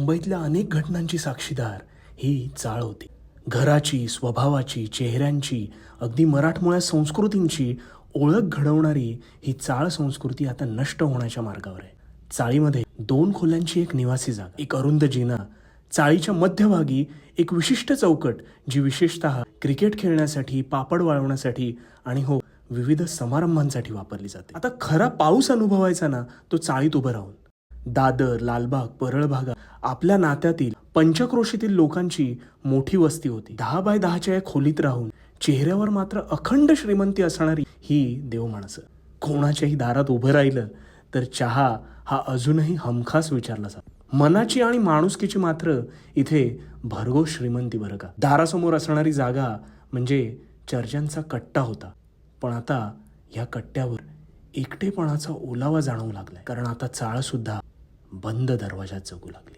मुंबईतल्या अनेक घटनांची साक्षीदार ही चाळ होती. घराची, स्वभावाची, चेहऱ्यांची, अगदी मराठमोळ्या संस्कृतींची ओळख घडवणारी ही चाळ संस्कृती आता नष्ट होण्याच्या मार्गावर आहे. चाळीमध्ये 2 खोल्यांची एक निवासी जागा, एक अरुंद जिना, चाळीच्या मध्यभागी एक विशिष्ट चौकट जी विशेषतः क्रिकेट खेळण्यासाठी, पापड वाळवण्यासाठी आणि हो विविध समारंभांसाठी वापरली जाते. आता खरा पाऊस अनुभवायचा ना तो चाळीत उभं राहून. दादर, लालबाग, परळ भागात आपल्या नात्यातील पंचक्रोशीतील लोकांची मोठी वस्ती होती. 10 बाय 10च्या या खोलीत राहून चेहऱ्यावर मात्र अखंड श्रीमंती असणारी ही देवमाणसं. कोणाच्याही दारात उभं राहिलं तर चहा हा अजूनही हमखास विचारला जातो. मनाची आणि माणुसकीची मात्र इथे भरघोस श्रीमंती बरं का. दारासमोर असणारी जागा म्हणजे चर्चांचा कट्टा होता, पण आता या कट्ट्यावर एकटेपणाचा ओलावा जाणवू लागलाय, कारण आता चाळ सुद्धा बंद दरवाजात जगू लागली.